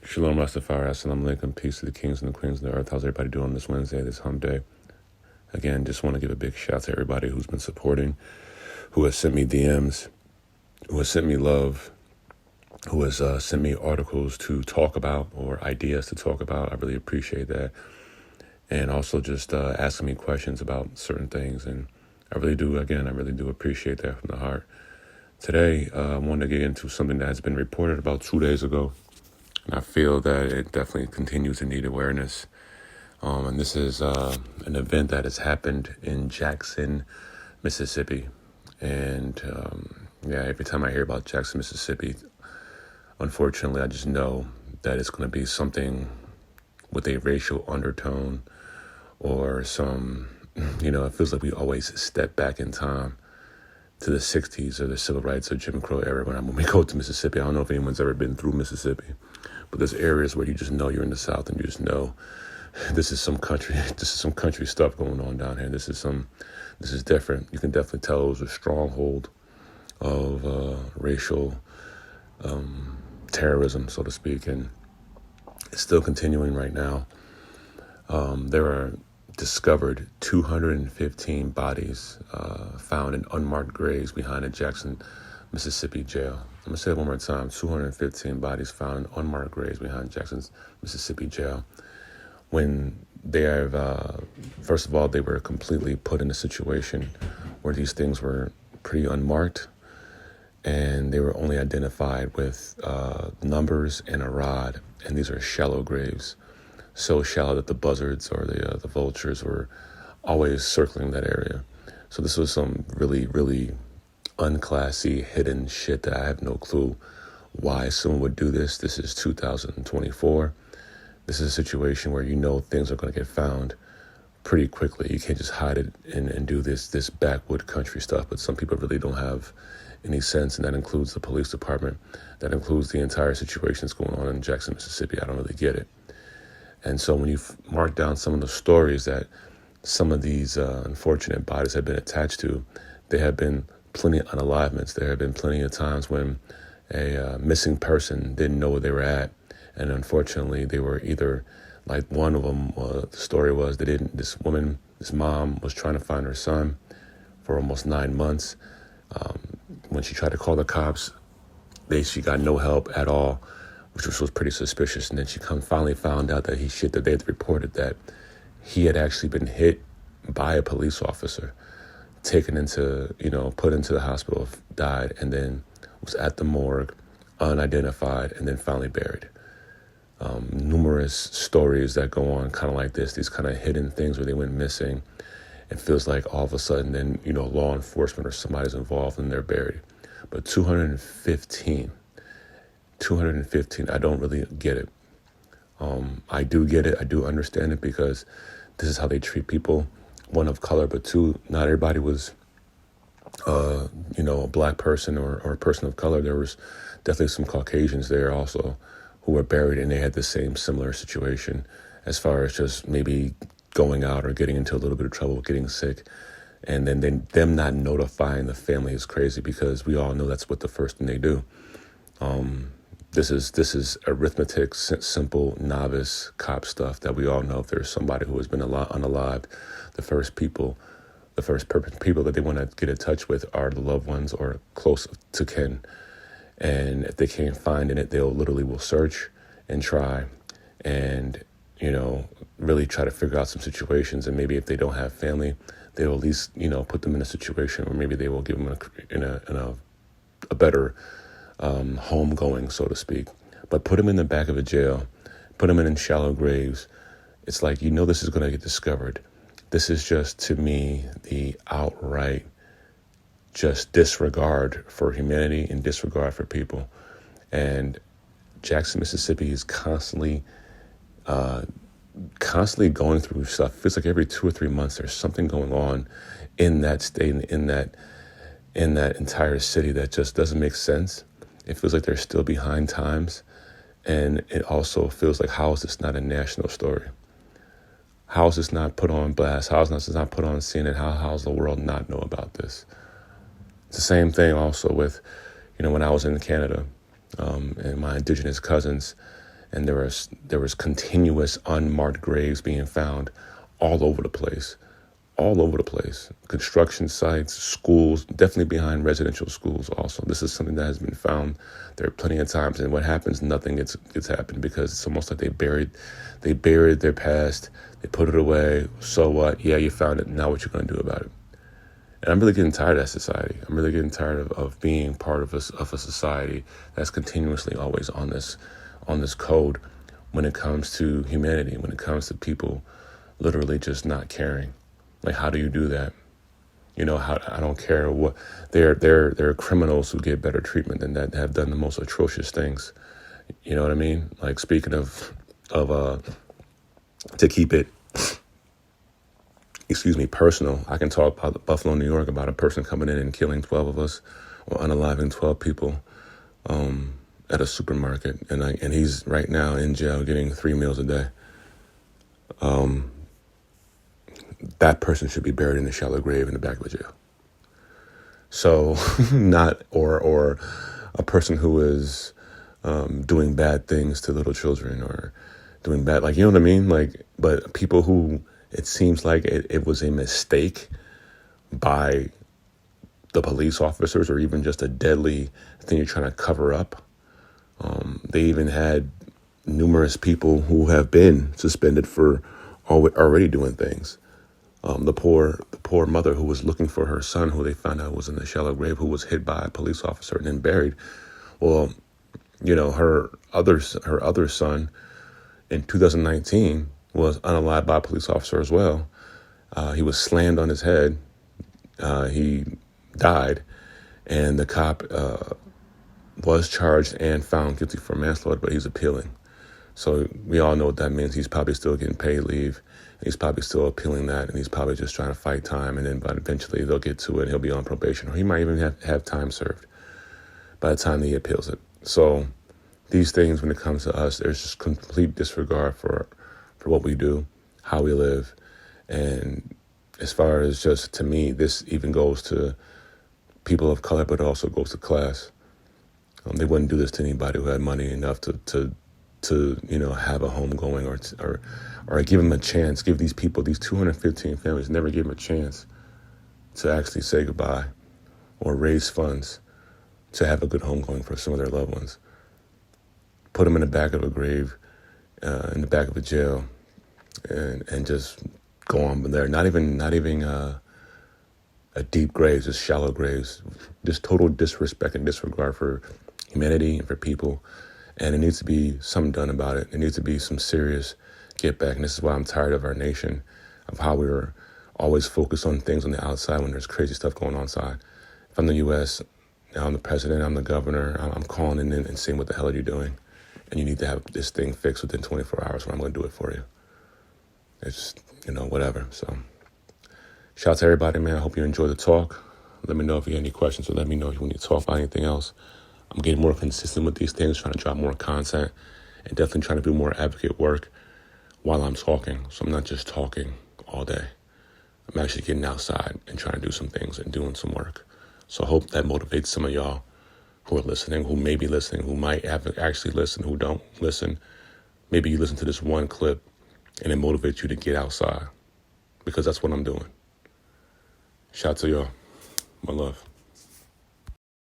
Shalom Rastafari, Assalamu alaikum, peace to the kings and the queens of the earth. How's everybody doing this Wednesday, this hump day? Again, just want to give a big shout out to everybody who's been supporting, who has sent me DMs, who has sent me love, who has sent me articles to talk about or ideas to talk about. I really appreciate that. And also just asking me questions about certain things. And I really do appreciate that from the heart. Today, I wanted to get into something that has been reported about 2 days ago. And I feel that it definitely continues to need awareness. And this is an event that has happened in Jackson, Mississippi. And every time I hear about Jackson, Mississippi, unfortunately, I just know that it's going to be something with a racial undertone or some, it feels like we always step back in time to the 60s or the civil rights or Jim Crow era when we go to Mississippi. I don't know if anyone's ever been through Mississippi, but there's areas where you just know you're in the South and you just know this is some country stuff going on down here. This is different. You can definitely tell it was a stronghold of racial terrorism, so to speak, and it's still continuing right now. There are discovered 215 bodies found in unmarked graves behind a Jackson, Mississippi jail. I'm going to say it one more time. 215 bodies found in unmarked graves behind Jackson's Mississippi jail. When they have, first of all, they were completely put in a situation where these things were pretty unmarked, and they were only identified with numbers and a rod, and these are shallow graves, so shallow that the buzzards or the vultures were always circling that area. So this was some really, really unclassy, hidden shit that I have no clue why someone would do this. This is 2024. This is a situation where things are going to get found pretty quickly. You can't just hide it and do this backwood country stuff. But some people really don't have any sense, and that includes the police department. That includes the entire situation that's going on in Jackson, Mississippi. I don't really get it. And so when you mark down some of the stories that some of these unfortunate bodies have been attached to, there have been plenty of unalivements. There have been plenty of times when a missing person didn't know where they were at. And unfortunately, they were either, like one of them, the story was this mom was trying to find her son for almost 9 months. When she tried to call the cops, she got no help at all, which was pretty suspicious. And then she finally found out that they had reported that he had actually been hit by a police officer, taken into, put into the hospital, died, and then was at the morgue, unidentified, and then finally buried. Numerous stories that go on kind of like this, these kind of hidden things where they went missing. It feels like all of a sudden then, law enforcement or somebody's involved and they're buried. But 215, I don't really get it. I do get it. I do understand it because this is how they treat people, one, of color, but two, not everybody was, a black person or a person of color. There was definitely some Caucasians there also who were buried, and they had the same similar situation as far as just maybe going out or getting into a little bit of trouble, getting sick. And then them not notifying the family is crazy because we all know that's what the first thing they do. This is arithmetic, simple novice cop stuff that we all know. If there's somebody who has been unalived, the first people that they want to get in touch with are the loved ones or close to kin. And if they can't find it, they'll will search and try and, really try to figure out some situations. And maybe if they don't have family, they'll at least, put them in a situation where maybe they will give them a better home going, so to speak. But put them in the back of a jail, put them in shallow graves. It's like, this is going to get discovered. This is just, to me, the outright just disregard for humanity and disregard for people. And Jackson, Mississippi is constantly going through stuff. It feels like every 2 or 3 months there's something going on in that state, in that entire city that just doesn't make sense. It feels like they're still behind times. And it also feels like, how is this not a national story? How is this not put on blast? How is this not put on CNN? How does the world not know about this? It's the same thing also with, when I was in Canada and my indigenous cousins, and there was continuous unmarked graves being found all over the place, all over the place. Construction sites, schools, definitely behind residential schools also. This is something that has been found there are plenty of times, and what happens, nothing gets happened, because it's almost like they buried their past, they put it away. So what? Yeah, you found it. Now what you going to do about it? And I'm really getting tired of that society. I'm really getting tired of being part of a society that's continuously always on this code when it comes to humanity, when it comes to people literally just not caring. Like, how do you do that? I don't care what. There are criminals who get better treatment than that, have done the most atrocious things. You know what I mean? Like, speaking of to keep it, personal, I can talk about Buffalo, New York, about a person coming in and killing 12 of us, or unaliving 12 people at a supermarket, and he's right now in jail getting 3 meals a day. That person should be buried in a shallow grave in the back of a jail. So, not or a person who is doing bad things to little children, or doing bad, like, you know what I mean? Like, but people who it seems like it was a mistake by the police officers, or even just a deadly thing you're trying to cover up. They even had numerous people who have been suspended for already doing things. The poor mother who was looking for her son, who they found out was in a shallow grave, who was hit by a police officer and then buried. Well, her other son in 2019 was unalived by a police officer as well. He was slammed on his head. He died, and the cop was charged and found guilty for manslaughter, but he's appealing. So we all know what that means. He's probably still getting paid leave. He's probably still appealing that, and he's probably just trying to fight time, and then but eventually they'll get to it, and he'll be on probation, or he might even have time served by the time he appeals it. So these things, when it comes to us, there's just complete disregard for what we do, how we live. And as far as, just to me, this even goes to people of color, but it also goes to class. They wouldn't do this to anybody who had money enough to have a home going, or give them a chance, give these people, these 215 families, never give them a chance to actually say goodbye or raise funds to have a good home going for some of their loved ones. Put them in the back of a grave, in the back of a jail, and just go on from there. Not even a deep grave, just shallow graves. Just total disrespect and disregard for humanity and for people. And it needs to be something done about it. There needs to be some serious get back. And this is why I'm tired of our nation, of how we're always focused on things on the outside when there's crazy stuff going on inside. If I'm the U.S., I'm the president, I'm the governor, I'm calling in and seeing what the hell are you doing. And you need to have this thing fixed within 24 hours, or I'm going to do it for you. It's, whatever. So shout out to everybody, man. I hope you enjoy the talk. Let me know if you have any questions, or let me know if you want to talk about anything else. I'm getting more consistent with these things, trying to drop more content, and definitely trying to do more advocate work while I'm talking. So I'm not just talking all day. I'm actually getting outside and trying to do some things and doing some work. So I hope that motivates some of y'all who are listening, who may be listening, who might have actually listened, who don't listen. Maybe you listen to this one clip and it motivates you to get outside, because that's what I'm doing. Shout out to y'all. My love.